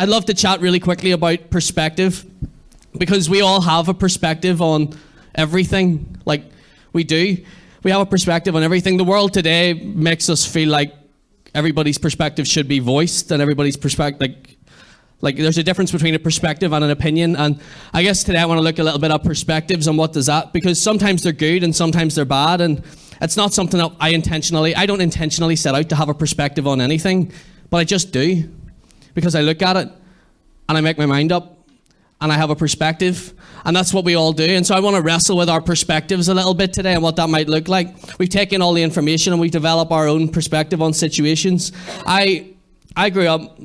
I'd love to chat really quickly about perspective, because we all have a perspective on everything. Like, we do. We have a perspective on everything. The world today makes us feel like everybody's perspective should be voiced, and everybody's perspective, like there's a difference between a perspective and an opinion. And I guess today I want to look a little bit at perspectives and what does that, because sometimes they're good and sometimes they're bad, and it's not something that I don't intentionally set out to have a perspective on anything, but I just do, because I look at it and I make my mind up and I have a perspective, and that's what we all do. And so I want to wrestle with our perspectives a little bit today and what that might look like. We've taken all the information and we develop our own perspective on situations. I grew up,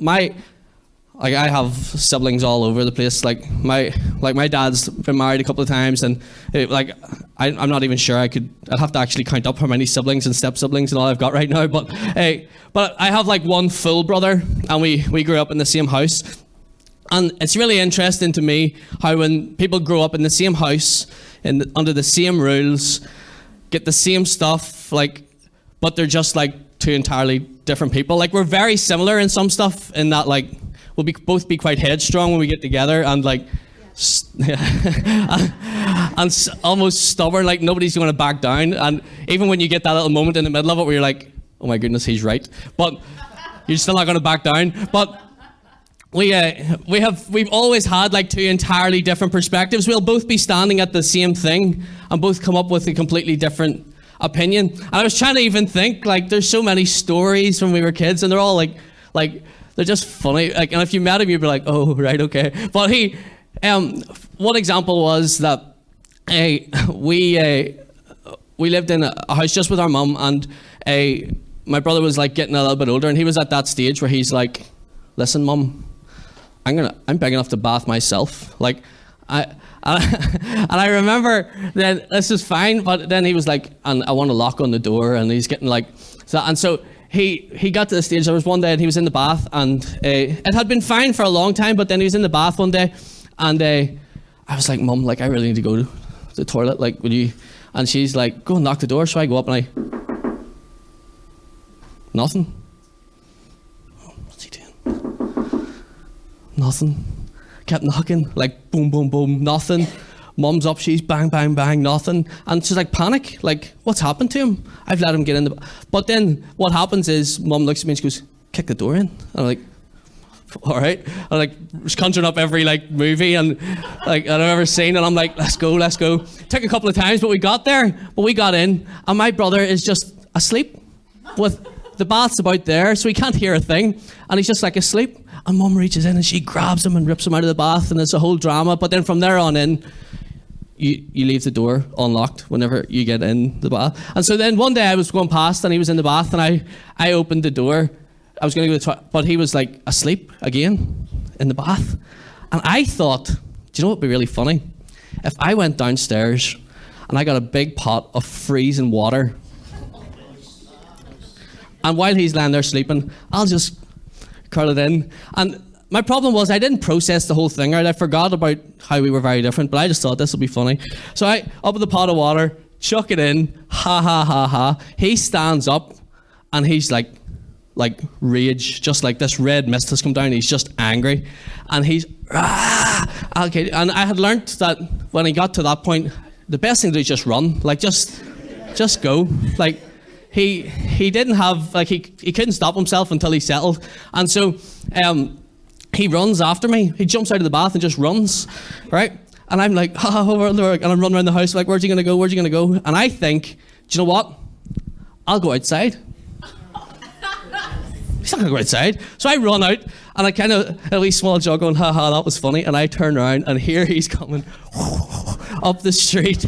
I have siblings all over the place. Like my dad's been married a couple of times, and I'm not even sure I'd have to actually count up how many siblings and step siblings and all I've got right now. But I have like one full brother, and we grew up in the same house. And it's really interesting to me how when people grow up in the same house, under the same rules, get the same stuff, but they're just like two entirely different people. Like, we're very similar in some stuff, in that we'll both be quite headstrong when we get together, and and almost stubborn, like nobody's going to back down. And even when you get that little moment in the middle of it where you're like, oh my goodness, he's right, but you're still not going to back down. But we've always had like two entirely different perspectives. We'll both be standing at the same thing and both come up with a completely different opinion. And I was trying to even think, like, there's so many stories when we were kids, and they're all like they're just funny. Like, and if you met him, you'd be like, oh, right, okay. But one example was that we lived in a house just with our mum, and my brother was like getting a little bit older, and he was at that stage where he's like, listen, mum, I'm big enough to bath myself. And I remember then, this is fine, but then he was like, and I want a lock on the door, and he's getting like, so he got to the stage. There was one day, and he was in the bath, and it had been fine for a long time, but then he was in the bath one day, and I was like, mum, like, I really need to go to the toilet, like, would you? And she's like, go and knock the door. So I go up, and nothing. What's he doing? Nothing. Kept knocking, like, boom, boom, boom, nothing. Mum's up, she's bang, bang, bang, nothing. And she's like, panic, like, what's happened to him? I've let him get in But then what happens is, Mum looks at me and she goes, kick the door in. And I'm like, all right. I'm like, just conjuring up every like movie and like I've ever seen, and I'm like, let's go. Took a couple of times, but we got there. But we got in, and my brother is just asleep with the bath's about there, so he can't hear a thing, and he's just like asleep. And Mum reaches in and she grabs him and rips him out of the bath, and it's a whole drama. But then from there on in, you leave the door unlocked whenever you get in the bath. And so then one day I was going past, and he was in the bath, and I opened the door. I was going to go to the toilet, but he was like asleep again in the bath. And I thought, do you know what would be really funny? If I went downstairs and I got a big pot of freezing water, and while he's laying there sleeping, I'll just curl it in. And my problem was I didn't process the whole thing right. I forgot about how we were very different, but I just thought this would be funny. So I up with the pot of water, chuck it in, ha ha ha ha. He stands up, and he's like rage, just like this red mist has come down. He's just angry, and he's okay. And I had learnt that when he got to that point, the best thing to do is just run, like just go. Like he didn't have he couldn't stop himself until he settled, and so he runs after me. He jumps out of the bath and just runs, right? And I'm like, and I'm running around the house like, where's he gonna go? And I think, do you know what? I'll go outside. He's not going to go outside. So I run out, and I kind of, a wee small jog going, ha, that was funny. And I turn around, and here he's coming up the street,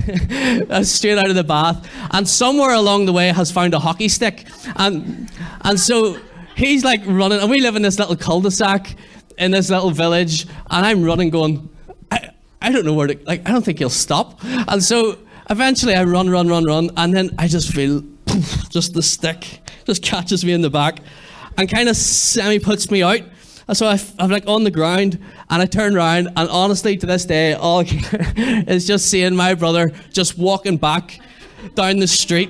straight out of the bath. And somewhere along the way has found a hockey stick. And so he's like running, and we live in this little cul-de-sac in this little village. And I'm running going, I don't know where to, I don't think he'll stop. And so eventually I run. And then I just feel, just the stick just catches me in the back and kind of semi-puts me out. And so I'm like on the ground, and I turn around, and honestly to this day, all I can is just seeing my brother just walking back down the street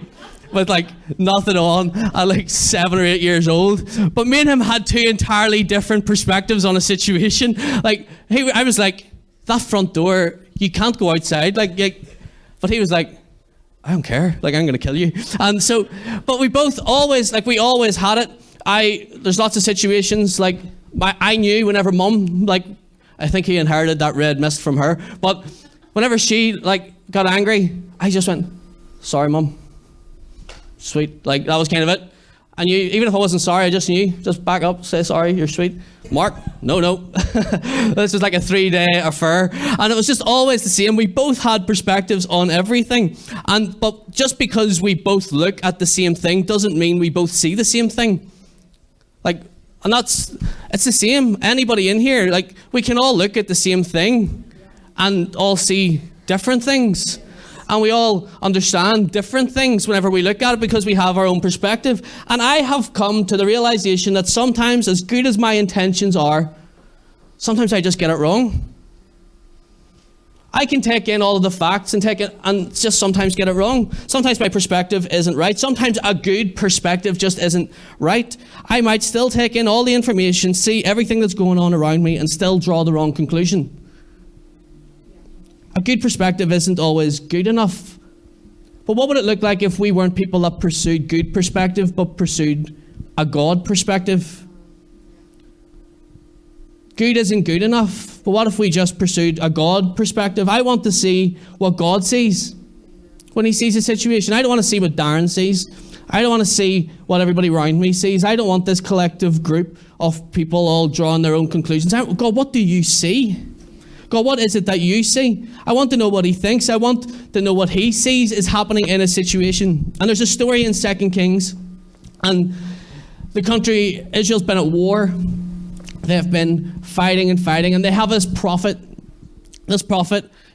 with like nothing on at like 7 or 8 years old. But me and him had two entirely different perspectives on a situation. Like I was like, that front door, you can't go outside. But he was like, I don't care. Like, I'm going to kill you. And so, but we both always, like, we always had it. There's lots of situations, like, I knew whenever Mum, like, I think he inherited that red mist from her. But whenever she, like, got angry, I just went, sorry, Mum. Sweet. Like, that was kind of it. I knew, even if I wasn't sorry, I just knew, just back up, say sorry, you're sweet. Mark, no. This was like a 3-day affair. And it was just always the same. We both had perspectives on everything. But just because we both look at the same thing doesn't mean we both see the same thing. Like, and it's the same. Anybody in here, like, we can all look at the same thing and all see different things. And we all understand different things whenever we look at it because we have our own perspective. And I have come to the realization that sometimes, as good as my intentions are, sometimes I just get it wrong. I can take in all of the facts and take it and just sometimes get it wrong. Sometimes my perspective isn't right. Sometimes a good perspective just isn't right. I might still take in all the information, see everything that's going on around me, and still draw the wrong conclusion. A good perspective isn't always good enough. But what would it look like if we weren't people that pursued good perspective, but pursued a God perspective? Good isn't good enough, but what if we just pursued a God perspective? I want to see what God sees when he sees a situation. I don't want to see what Darren sees. I don't want to see what everybody around me sees. I don't want this collective group of people all drawing their own conclusions. God, what do you see? God, what is it that you see? I want to know what he thinks. I want to know what he sees is happening in a situation. And there's a story in 2 Kings. And the country, Israel's been at war. They've been fighting. And they have this prophet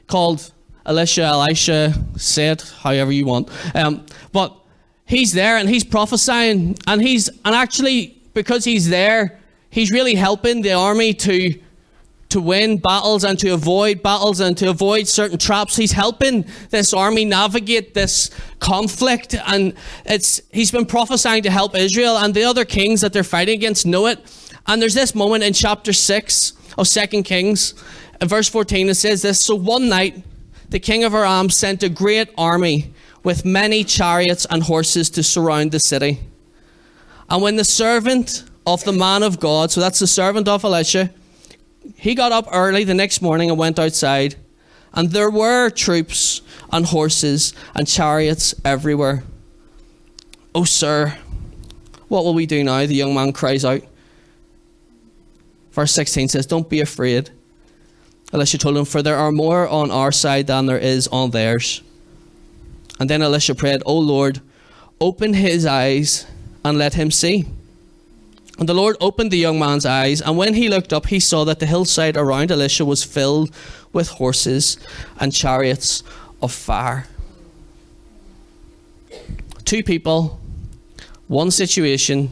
called Elisha, say it however you want. But he's there and he's prophesying. And actually, because he's there, he's really helping the army to win battles and to avoid certain traps. He's helping this army navigate this conflict, and he's been prophesying to help Israel, and the other kings that they're fighting against know it. And there's this moment in chapter 6 of 2 Kings, in verse 14, it says this: so one night the king of Aram sent a great army with many chariots and horses to surround the city. And when the servant of the man of God, so that's the servant of Elisha, he got up early the next morning and went outside, and there were troops and horses and chariots everywhere. "Oh, sir, what will we do now?" the young man cries out. Verse 16 says, "Don't be afraid." Elisha told him, "For there are more on our side than there is on theirs." And then Elisha prayed, "O Lord, open his eyes and let him see." And the Lord opened the young man's eyes, and when he looked up, he saw that the hillside around Elisha was filled with horses and chariots of fire. Two people, one situation,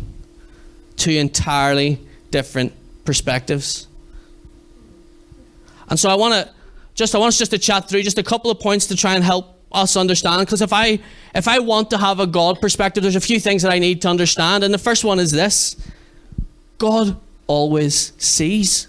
two entirely different perspectives. And so I want us just to chat through just a couple of points to try and help us understand, because if I want to have a God perspective, there's a few things that I need to understand. And the first one is this: God always sees.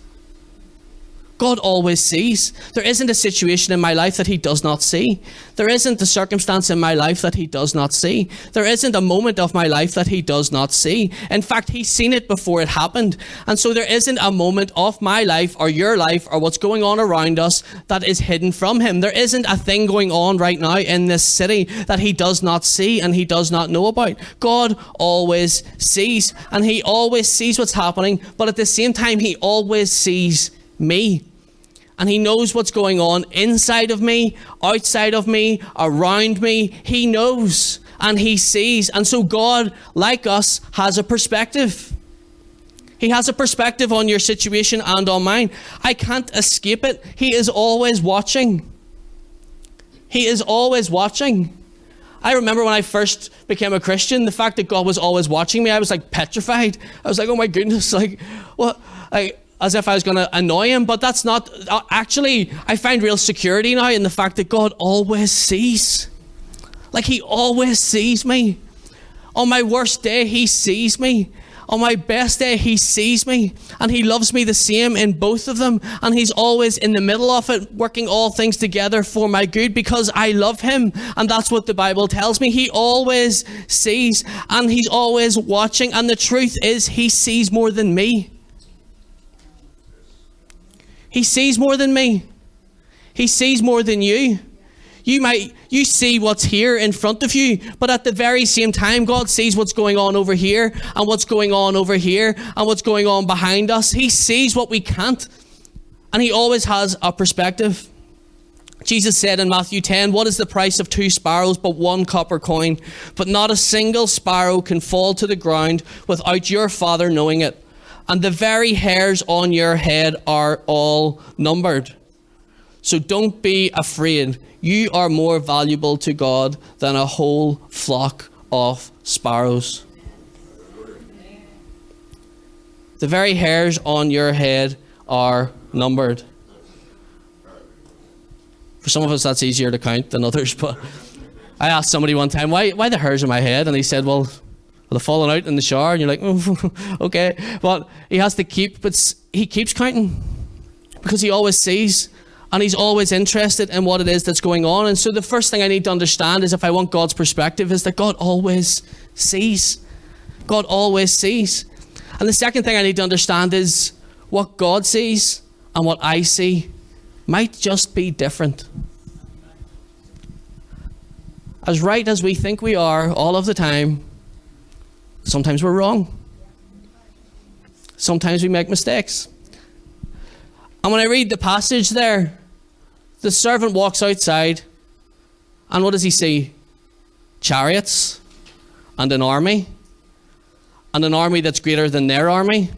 God always sees. There isn't a situation in my life that he does not see. There isn't a circumstance in my life that he does not see. There isn't a moment of my life that he does not see. In fact, he's seen it before it happened. And so there isn't a moment of my life or your life or what's going on around us that is hidden from him. There isn't a thing going on right now in this city that he does not see and he does not know about. God always sees, and he always sees what's happening, but at the same time, he always sees me. And he knows what's going on inside of me, outside of me, around me. He knows and he sees. And so God, like us, has a perspective. He has a perspective on your situation and on mine. I can't escape it. He is always watching. He is always watching. I remember when I first became a Christian, the fact that God was always watching me, I was like petrified. I was like, oh my goodness, like what? As if I was going to annoy him, but that's not, actually, I find real security now in the fact that God always sees. Like he always sees me. On my worst day, he sees me. On my best day, he sees me. And he loves me the same in both of them. And he's always in the middle of it, working all things together for my good because I love him. And that's what the Bible tells me. He always sees and he's always watching. And the truth is, he sees more than me. He sees more than me. He sees more than you. You see what's here in front of you, but at the very same time, God sees what's going on over here and what's going on over here and what's going on behind us. He sees what we can't, and he always has a perspective. Jesus said in Matthew 10, "What is the price of 2 sparrows but 1 copper coin? But not a single sparrow can fall to the ground without your Father knowing it. And the very hairs on your head are all numbered. So don't be afraid. You are more valuable to God than a whole flock of sparrows." The very hairs on your head are numbered. For some of us, that's easier to count than others. But I asked somebody one time, why the hairs on my head? And he said, well, they've fallen out in the shower. And you're like, oh, okay. But he has to he keeps counting because he always sees. And he's always interested in what it is that's going on. And so the first thing I need to understand is, if I want God's perspective, is that God always sees. God always sees. And the second thing I need to understand is what God sees and what I see might just be different. As right as we think we are all of the time, sometimes we're wrong. Sometimes we make mistakes. And when I read the passage there, the servant walks outside, and what does he see? Chariots and an army that's greater than their army,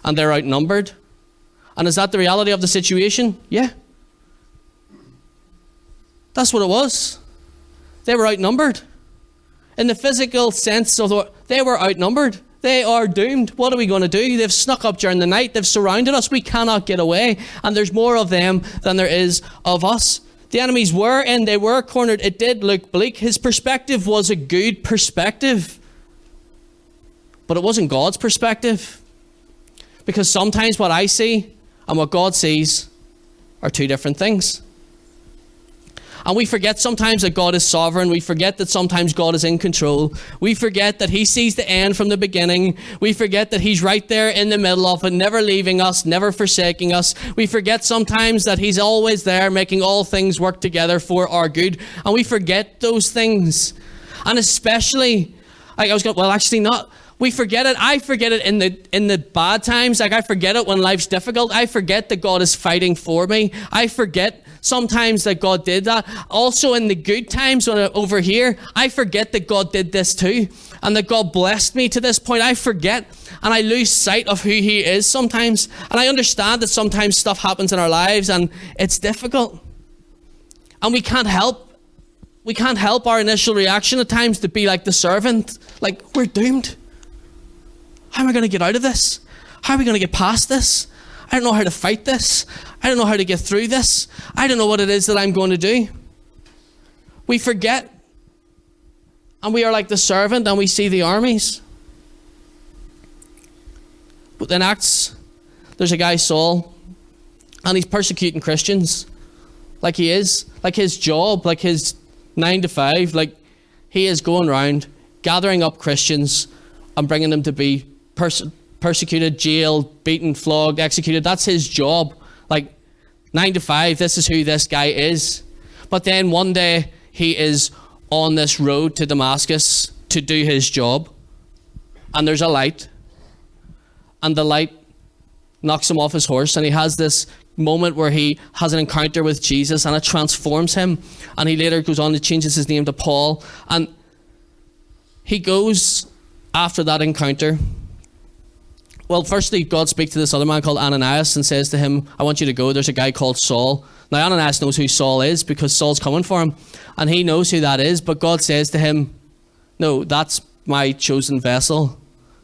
and they're outnumbered. And is that the reality of the situation? Yeah. That's what it was. They were outnumbered. In the physical sense of they were outnumbered. They are doomed. What are we going to do? They've snuck up during the night. They've surrounded us. We cannot get away. And there's more of them than there is of us. The enemies were in. They were cornered. It did look bleak. His perspective was a good perspective. But it wasn't God's perspective. Because sometimes what I see and what God sees are two different things. And we forget sometimes that God is sovereign. We forget that sometimes God is in control. We forget that he sees the end from the beginning. We forget that he's right there in the middle of it, never leaving us, never forsaking us. We forget sometimes that he's always there, making all things work together for our good. And we forget those things. And especially, we forget it. I forget it in the bad times. Like, I forget it when life's difficult. I forget that God is fighting for me. I forget sometimes that God did that. Also in the good times when I'm over here, I forget that God did this too. And that God blessed me to this point. I forget and I lose sight of who he is sometimes. And I understand that sometimes stuff happens in our lives and it's difficult. And we can't help our initial reaction at times to be like the servant. Like, we're doomed. How am I going to get out of this? How are we going to get past this? I don't know how to fight this. I don't know how to get through this. I don't know what it is that I'm going to do. We forget. And we are like the servant and we see the armies. But in Acts, there's a guy, Saul, and he's persecuting Christians. Like he is. Like his job, like his 9 to 5. Like, he is going around gathering up Christians and bringing them to be persecuted, jailed, beaten, flogged, executed. That's his job. Like, 9 to 5, this is who this guy is. But then one day he is on this road to Damascus to do his job, and there's a light, and the light knocks him off his horse, and he has this moment where he has an encounter with Jesus, and it transforms him. And he later goes on to changes his name to Paul, and he goes after that encounter. Well, firstly, God speaks to this other man called Ananias and says to him, I want you to go. There's a guy called Saul. Now, Ananias knows who Saul is because Saul's coming for him. And he knows who that is. But God says to him, no, that's my chosen vessel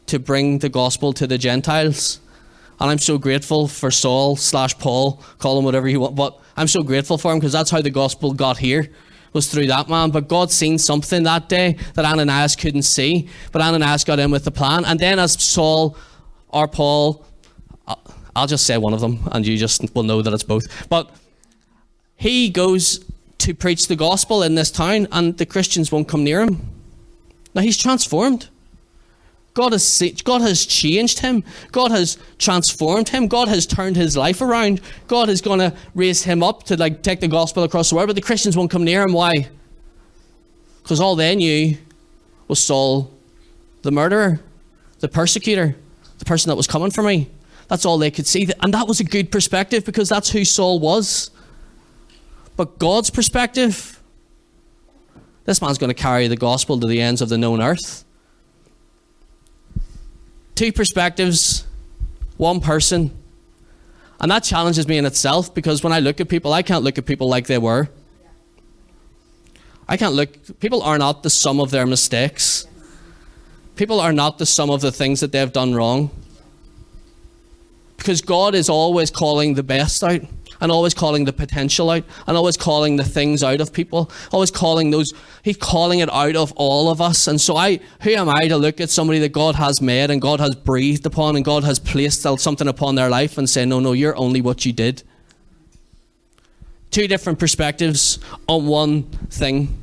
to bring the gospel to the Gentiles. And I'm so grateful for Saul / Paul, call him whatever you want. But I'm so grateful for him because that's how the gospel got here. was through that man. But God seen something that day that Ananias couldn't see. But Ananias got in with the plan. And then as Saul or Paul, I'll just say one of them and you just will know that it's both. But he goes to preach the gospel in this town and the Christians won't come near him. Now he's transformed. God has changed him. God has transformed him. God has turned his life around. God is going to raise him up to take the gospel across the world. But the Christians won't come near him. Why? Because all they knew was Saul, the murderer, the persecutor, the person that was coming for me. That's all they could see. And that was a good perspective because that's who Saul was. But God's perspective, this man's going to carry the gospel to the ends of the known earth. Two perspectives, one person. And that challenges me in itself because when I look at people, I can't look at people like they were. People are not the sum of their mistakes. People are not the sum of the things that they've done wrong. Because God is always calling the best out and always calling the potential out and always calling the things out of people, always calling those, he's calling it out of all of us. And so who am I to look at somebody that God has made and God has breathed upon and God has placed something upon their life and say, no, you're only what you did. Two different perspectives on one thing.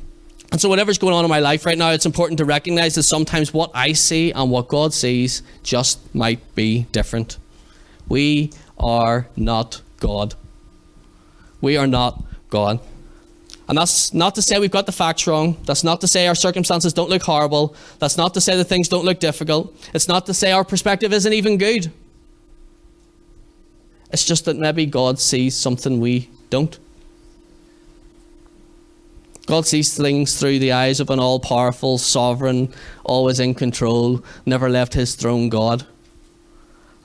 And so whatever's going on in my life right now, it's important to recognize that sometimes what I see and what God sees just might be different. We are not God. We are not God. And that's not to say we've got the facts wrong. That's not to say our circumstances don't look horrible. That's not to say that things don't look difficult. It's not to say our perspective isn't even good. It's just that maybe God sees something we don't. God sees things through the eyes of an all-powerful, sovereign, always in control, never left his throne God.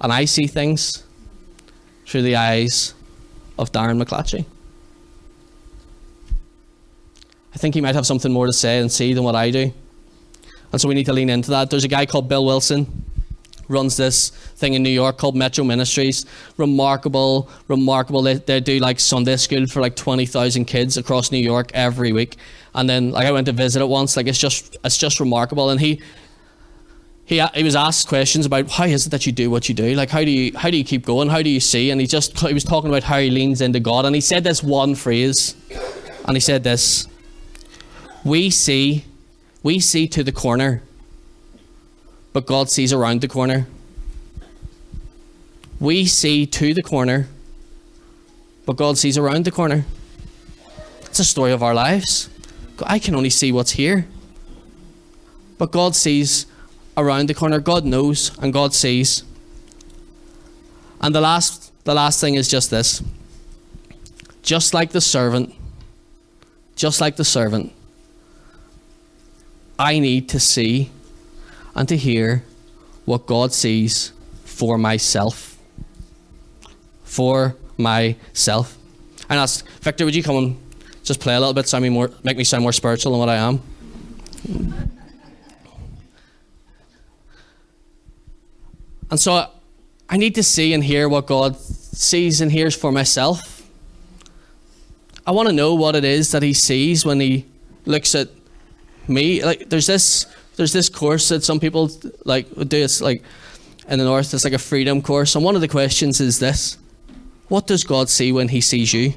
And I see things through the eyes of Darren McClatchey. I think he might have something more to say and see than what I do. And so we need to lean into that. There's a guy called Bill Wilson, runs this thing in New York called Metro Ministries. Remarkable. They do Sunday school for 20,000 kids across New York every week. And then I went to visit it once. It's just remarkable. And he was asked questions about how is it that you do what you do? How do you keep going? How do you see? And he was talking about how he leans into God. And he said this one phrase. And he said this: We see to the corner, but God sees around the corner. We see to the corner, but God sees around the corner. It's a story of our lives. I can only see what's here, but God sees around the corner. God knows and God sees. And the last thing is just this. Just like the servant, I need to see and to hear what God sees for myself. For myself. And ask Victor, would you come and just play a little bit, make me sound more spiritual than what I am? And so I need to see and hear what God sees and hears for myself. I want to know what it is that he sees when he looks at me. There's this course that some people do. It's in the north. It's a freedom course. And one of the questions is this: what does God see when he sees you?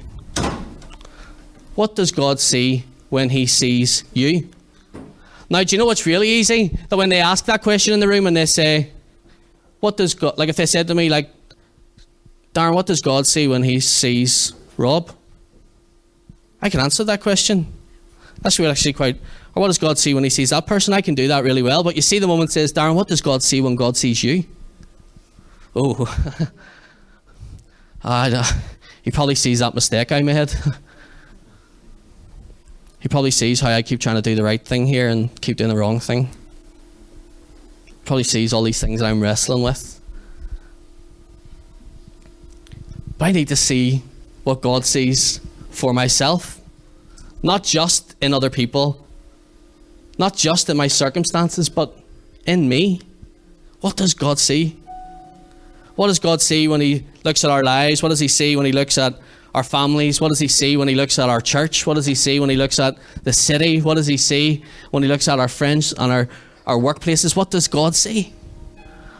What does God see when he sees you? Now, do you know what's really easy? That when they ask that question in the room and they say, what does God, if they said to me, Darren, what does God see when he sees Rob? I can answer that question. That's really actually quite, or what does God see when he sees that person? I can do that really well. But you see the woman says, Darren, what does God see when God sees you? Oh, he probably sees that mistake I made. He probably sees how I keep trying to do the right thing here and keep doing the wrong thing. Probably sees all these things that I'm wrestling with. But I need to see what God sees for myself. Not just in other people. Not just in my circumstances, but in me. What does God see? What does God see when he looks at our lives? What does he see when he looks at our families? What does he see when he looks at our church? What does he see when he looks at the city? What does he see when he looks at our friends and our workplaces? What does God see?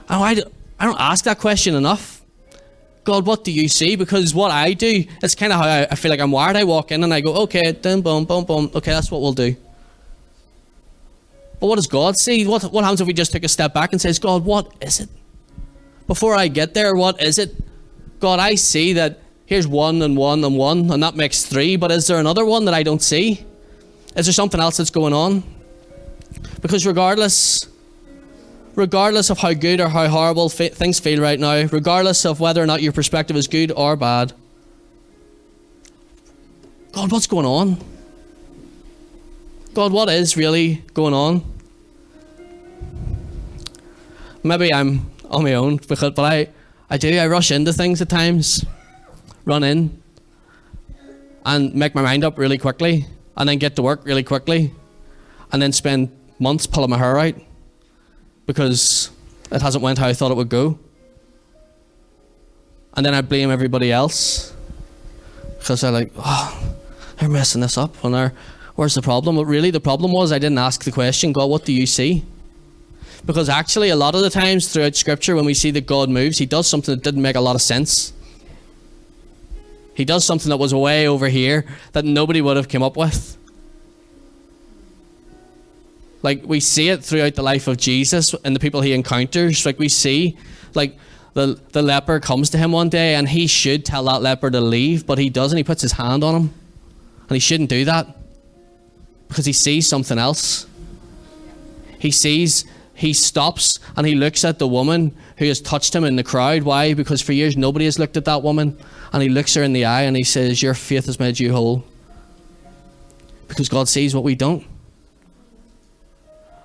I don't ask that question enough. God, what do you see? Because what I do, it's kind of how I feel like I'm wired. I walk in and I go, okay, boom, boom, boom, boom. Okay, that's what we'll do. But what does God see? What happens if we just take a step back and says, God, what is it? Before I get there, what is it? God, I see that here's 1 and 1 and 1, and that makes 3, but is there another one that I don't see? Is there something else that's going on? Because regardless of how good or how horrible things feel right now, regardless of whether or not your perspective is good or bad, God, what's going on? God, what is really going on? Maybe I'm on my own, but I rush into things at times, run in, and make my mind up really quickly, and then get to work really quickly, and then spend months pulling my hair out because it hasn't went how I thought it would go. And then I blame everybody else because they're like, oh, they're messing this up, and where's the problem? But really the problem was I didn't ask the question, God, what do you see? Because actually a lot of the times throughout Scripture when we see that God moves, he does something that didn't make a lot of sense. He does something that was way over here that nobody would have come up with. Like, we see it throughout the life of Jesus and the people he encounters. Like, we see, like, the leper comes to him one day and he should tell that leper to leave, but he doesn't. He puts his hand on him. And he shouldn't do that because he sees something else. He stops and he looks at the woman who has touched him in the crowd. Why? Because for years nobody has looked at that woman. And he looks her in the eye and he says, your faith has made you whole. Because God sees what we don't.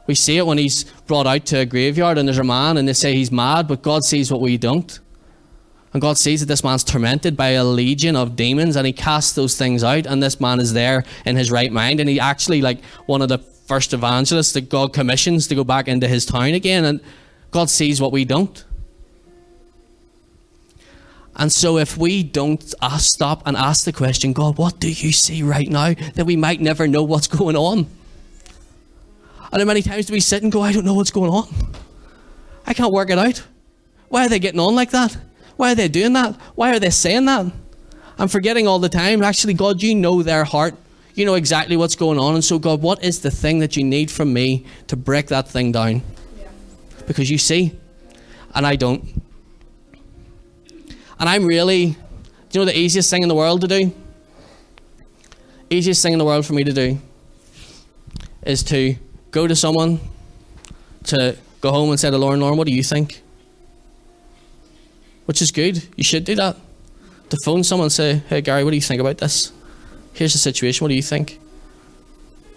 We see it when he's brought out to a graveyard and there's a man and they say he's mad, but God sees what we don't. And God sees that this man's tormented by a legion of demons and he casts those things out, and this man is there in his right mind, and he actually, like one of the first evangelists that God commissions to go back into his town again, and God sees what we don't. And so if we don't stop and ask the question, God, what do you see right now? Then we might never know what's going on. And how many times do we sit and go, I don't know what's going on. I can't work it out. Why are they getting on like that? Why are they doing that? Why are they saying that? I'm forgetting all the time. Actually, God, you know their heart. You know exactly what's going on. And so, God, what is the thing that you need from me to break that thing down? Yeah. Because you see, and I don't. And I'm really, do you know the easiest thing in the world to do? Easiest thing in the world for me to do is to go to someone, to go home and say to Lauren, what do you think? Which is good. You should do that. To phone someone and say, hey, Gary, what do you think about this? Here's the situation. What do you think?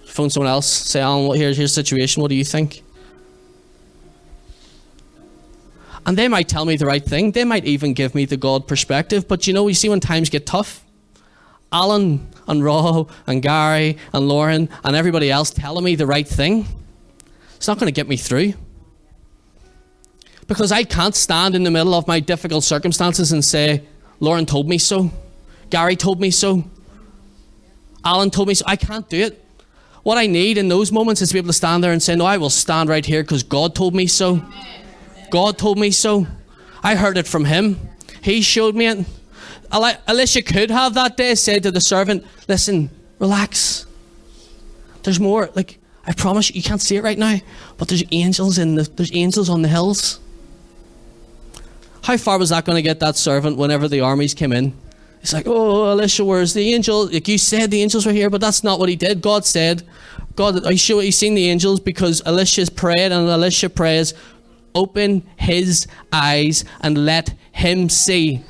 Phone someone else. Say, Alan, here's the situation. What do you think? And they might tell me the right thing. They might even give me the God perspective. But you see when times get tough, Alan and Rob and Gary and Lauren and everybody else telling me the right thing, it's not going to get me through. Because I can't stand in the middle of my difficult circumstances and say, Lauren told me so. Gary told me so. Alan told me so. I can't do it. What I need in those moments is to be able to stand there and say, no, I will stand right here because God told me so. God told me so. I heard it from him. He showed me it. Alicia could have that day said to the servant, listen, relax. There's more. Like, I promise you can't see it right now, but there's angels on the hills. How far was that going to get that servant whenever the armies came in? He's like, oh, Alicia, where's the angel? Like, you said the angels were here, but that's not what he did. God said, he's seen the angels because Alicia's prayed, and Alicia prays, open his eyes and let him see.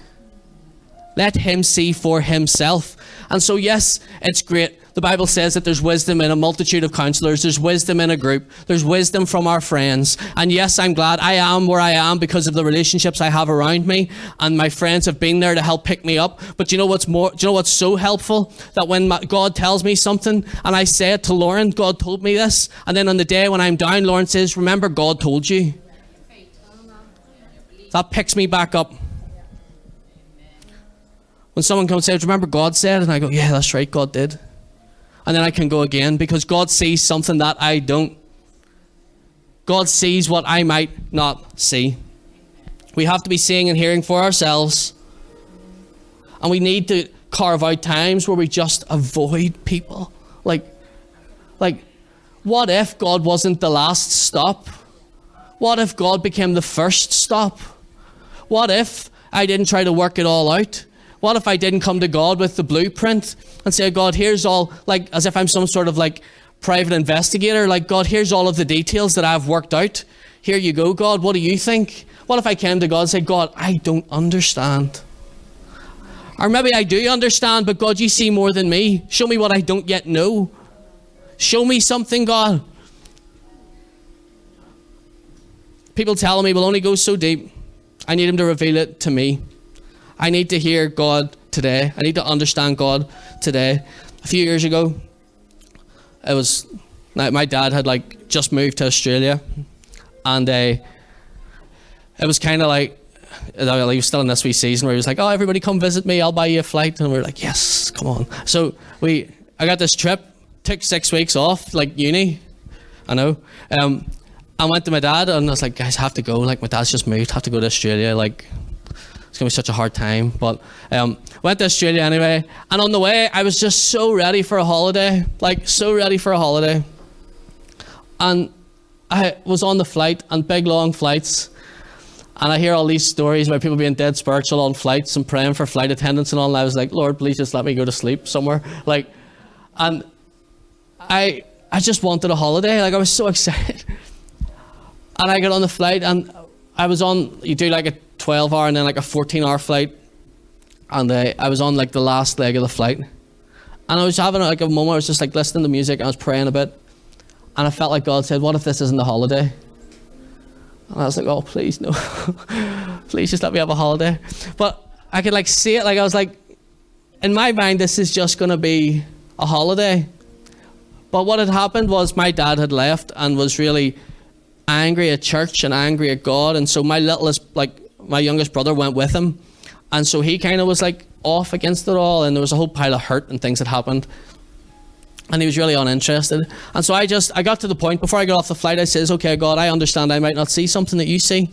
Let him see for himself. And so, yes, it's great. The Bible says that there's wisdom in a multitude of counselors. There's wisdom in a group. There's wisdom from our friends. And yes, I'm glad I am where I am because of the relationships I have around me. And my friends have been there to help pick me up. But do you know what's so helpful? That when God tells me something and I say it to Lauren, God told me this. And then on the day when I'm down, Lauren says, remember, God told you. That picks me back up. When When someone comes and says, remember God said? And I go, yeah, that's right, God did. And then I can go again because God sees something that I don't. God sees what I might not see. We have to be seeing and hearing for ourselves. And we need to carve out times where we just avoid people. Like, what if God wasn't the last stop? What if God became the first stop? What if I didn't try to work it all out? What if I didn't come to God with the blueprint and say, God, here's all, like, as if I'm some sort of like private investigator, like, God, here's all of the details that I've worked out. Here you go, God, what do you think? What if I came to God and said, God, I don't understand. Or maybe I do understand, but God, you see more than me. Show me what I don't yet know. Show me something, God. People telling me we'll only go so deep. I need him to reveal it to me. I need to hear God today. I need to understand God today. A few years ago, my dad had like just moved to Australia, and it was kind of like, he was still in this wee season where he was like, oh, everybody come visit me, I'll buy you a flight. And we were like, yes, come on. So I got this trip, took 6 weeks off, like uni, I know. I went to my dad and I was like, guys, I have to go. Like, my dad's just moved, have to go to Australia. Like, it's going to be such a hard time. But went to Australia anyway. And on the way, I was just so ready for a holiday. Like, so ready for a holiday. And I was on the flight, and big, long flights. And I hear all these stories about people being dead spiritual on flights and praying for flight attendants and all. And I was like, Lord, please just let me go to sleep somewhere. Like, and I just wanted a holiday. Like, I was so excited. And I got on the flight, and I was on, you do like a 12-hour and then like a 14-hour flight. And I was on like the last leg of the flight. And I was having like a moment, I was just like listening to music, and I was praying a bit. And I felt like God said, what if this isn't a holiday? And I was like, oh, please, no. Please just let me have a holiday. But I could like see it, like I was like, in my mind, this is just going to be a holiday. But what had happened was my dad had left and was really angry at church and angry at God. And so my youngest brother went with him. And so he kind of was like off against it all. And there was a whole pile of hurt and things that happened. And he was really uninterested. And so I got to the point, before I got off the flight, I says, okay, God, I understand I might not see something that you see.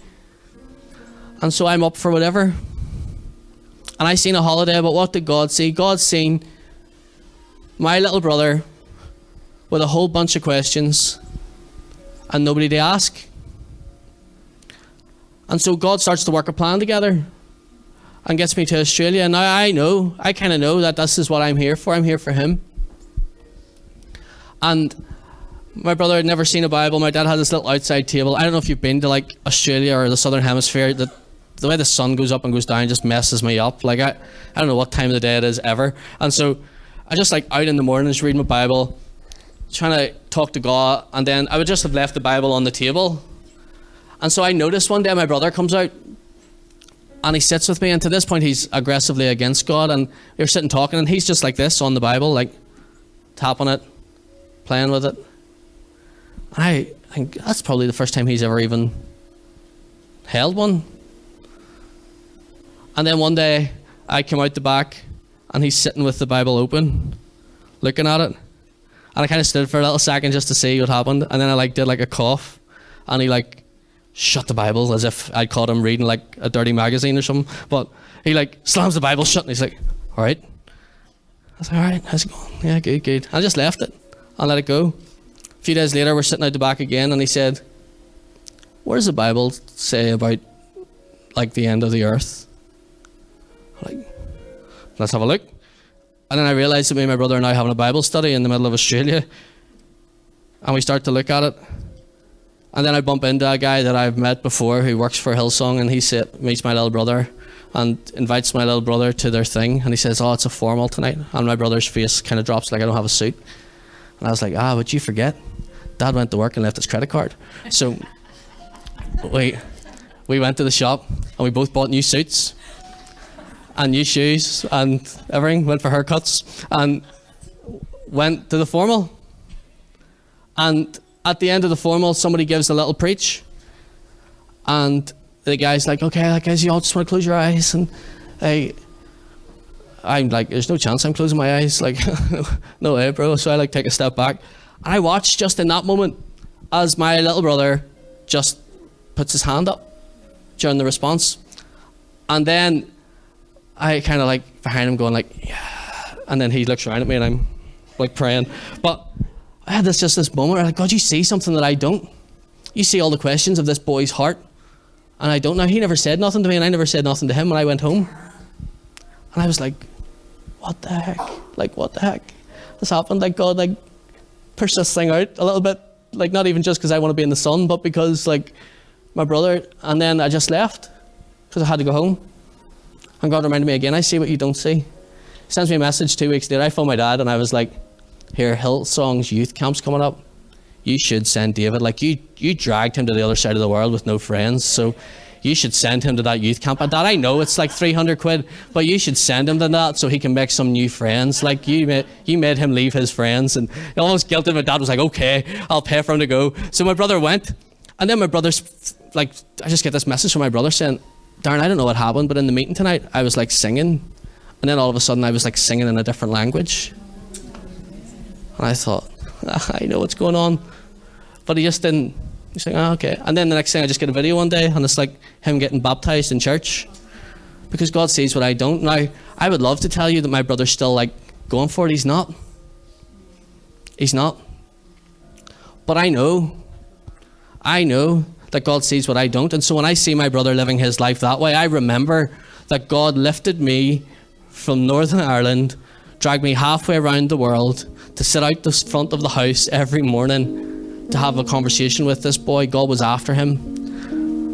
And so I'm up for whatever. And I seen a holiday, but what did God see? God seen my little brother with a whole bunch of questions and nobody to ask. And so God starts to work a plan together and gets me to Australia. And now I kind of know that this is what I'm here for. I'm here for him. And my brother had never seen a Bible. My dad had this little outside table. I don't know if you've been to like Australia or the Southern Hemisphere. The way the sun goes up and goes down just messes me up. Like I don't know what time of the day it is ever. And so I just like out in the mornings reading my Bible, trying to talk to God. And then I would just have left the Bible on the table. And so I noticed one day my brother comes out and he sits with me. And to this point, he's aggressively against God. And we're sitting talking, and he's just like this on the Bible, like tapping it, playing with it. And I think that's probably the first time he's ever even held one. And then one day I come out the back and he's sitting with the Bible open, looking at it. And I kind of stood for a little second just to see what happened. And then I like did like a cough, and he like shut the Bible as if I'd caught him reading like a dirty magazine or something. But he like slams the Bible shut and he's like, all right. I was like, all right, how's it going? Yeah, good, good. I just left it. I let it go. A few days later, we're sitting out the back again, and he said, what does the Bible say about like the end of the earth? I'm like, let's have a look. And then I realised that me and my brother are now having a Bible study in the middle of Australia. And we start to look at it. And then I bump into a guy that I've met before who works for Hillsong, and he meets my little brother and invites my little brother to their thing. And he says, oh, it's a formal tonight. And my brother's face kind of drops like I don't have a suit. And I was like, would you forget? Dad went to work and left his credit card. So we went to the shop and we both bought new suits and new shoes and everything, went for haircuts and went to the formal. And at the end of the formal, somebody gives a little preach. And the guy's like, okay, guys, you all just want to close your eyes. And I'm like, there's no chance I'm closing my eyes. Like, no way, bro. So I like take a step back. And I watched just in that moment as my little brother just puts his hand up during the response. And then I kind of like behind him going like, yeah. And then he looks around at me and I'm like praying. But I had this moment where I'm like, God, you see something that I don't. You see all the questions of this boy's heart. And I don't. Now, he never said nothing to me and I never said nothing to him when I went home. And I was like, what the heck? Like, what the heck has happened? Like, God, like, push this thing out a little bit. Like, not even just because I want to be in the sun, but because, like, my brother. And then I just left because I had to go home. And God reminded me again, I see what you don't see. He sends me a message 2 weeks later. I phoned my dad and I was like, here, Hillsong's youth camp's coming up. You should send David. Like, you dragged him to the other side of the world with no friends. So you should send him to that youth camp. And Dad, I know it's like 300 quid, but you should send him to that so he can make some new friends. Like, you made him leave his friends. And almost guilty. My dad was like, okay, I'll pay for him to go. So my brother went. And then my brother's like, I just get this message from my brother saying, Darren, I don't know what happened, but in the meeting tonight, I was like singing. And then all of a sudden I was like singing in a different language. And I thought, I know what's going on. But he just didn't. He's like, oh, okay. And then the next thing I just get a video one day and it's like him getting baptized in church. Because God sees what I don't. Now, I would love to tell you that my brother's still like going for it. He's not. He's not. But I know that God sees what I don't. And so when I see my brother living his life that way, I remember that God lifted me from Northern Ireland, dragged me halfway around the world to sit out the front of the house every morning to have a conversation with this boy. God was after him.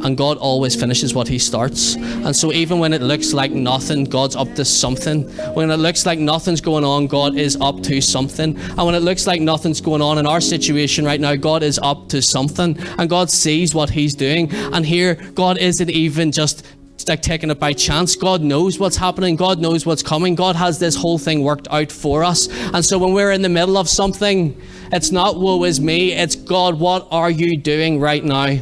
And God always finishes what he starts. And so even when it looks like nothing, God's up to something. When it looks like nothing's going on, God is up to something. And when it looks like nothing's going on in our situation right now, God is up to something. And God sees what he's doing. And here, God isn't even just like taking it by chance. God knows what's happening. God knows what's coming. God has this whole thing worked out for us. And so when we're in the middle of something, it's not woe is me. It's God, what are you doing right now?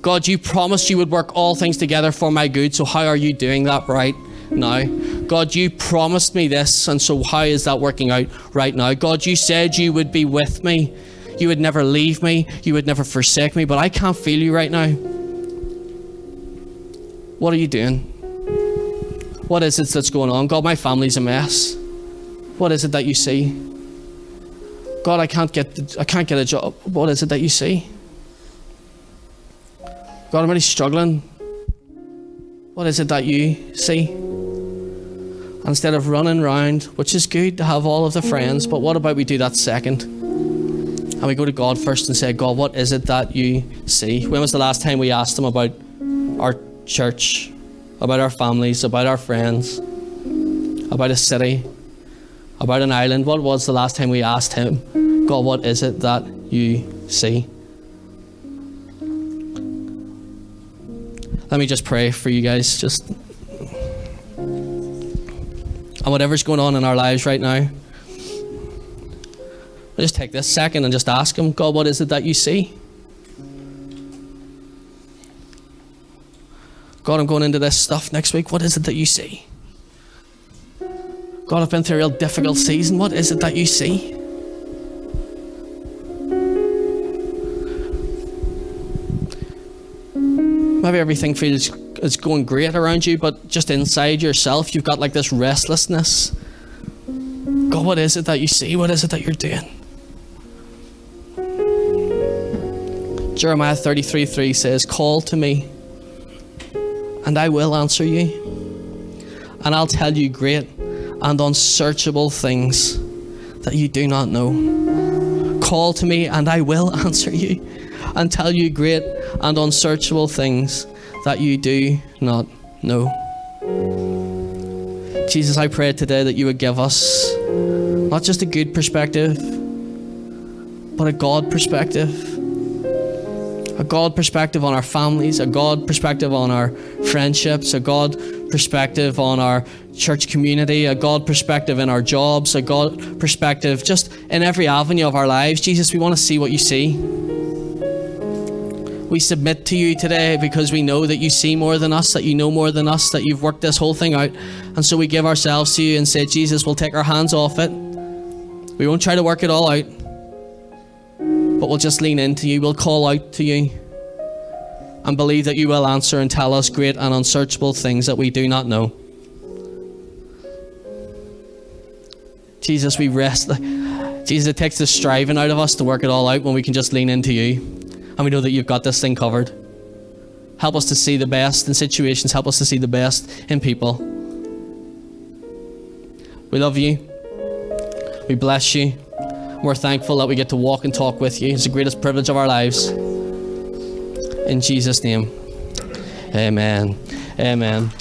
God, you promised you would work all things together for my good, so how are you doing that right now? God, you promised me this, and so how is that working out right now? God, you said you would be with me. You would never leave me. You would never forsake me, but I can't feel you right now. What are you doing? What is it that's going on? God, my family's a mess. What is it that you see? God, I can't get a job. What is it that you see? God, I'm really struggling. What is it that you see? Instead of running round, which is good to have all of the friends, but what about we do that second? And we go to God first and say, God, what is it that you see? When was the last time we asked him about our church, about our families, about our friends, about a city, about an island? What was the last time we asked him, God, what is it that you see? Let me just pray for you guys. And whatever's going on in our lives right now, I'll just take this second and just ask him, God, what is it that you see? God, I'm going into this stuff next week. What is it that you see? God, I've been through a real difficult season. What is it that you see? Maybe everything feels it's going great around you, but just inside yourself, you've got like this restlessness. God, what is it that you see? What is it that you're doing? Jeremiah 33:3 says, call to me, and I will answer you, and I'll tell you great and unsearchable things that you do not know. Call to me, and I will answer you, and tell you great and unsearchable things that you do not know. Jesus, I pray today that you would give us not just a good perspective, but a God perspective. A God perspective on our families, a God perspective on our friendships, a God perspective on our church community, a God perspective in our jobs, a God perspective just in every avenue of our lives. Jesus, we want to see what you see. We submit to you today because we know that you see more than us, that you know more than us, that you've worked this whole thing out. And so we give ourselves to you and say, Jesus, we'll take our hands off it. We won't try to work it all out, but we'll just lean into you. We'll call out to you and believe that you will answer and tell us great and unsearchable things that we do not know. Jesus, we rest. Jesus, it takes the striving out of us to work it all out when we can just lean into you. And we know that you've got this thing covered. Help us to see the best in situations. Help us to see the best in people. We love you. We bless you. We're thankful that we get to walk and talk with you. It's the greatest privilege of our lives. In Jesus' name, amen. Amen.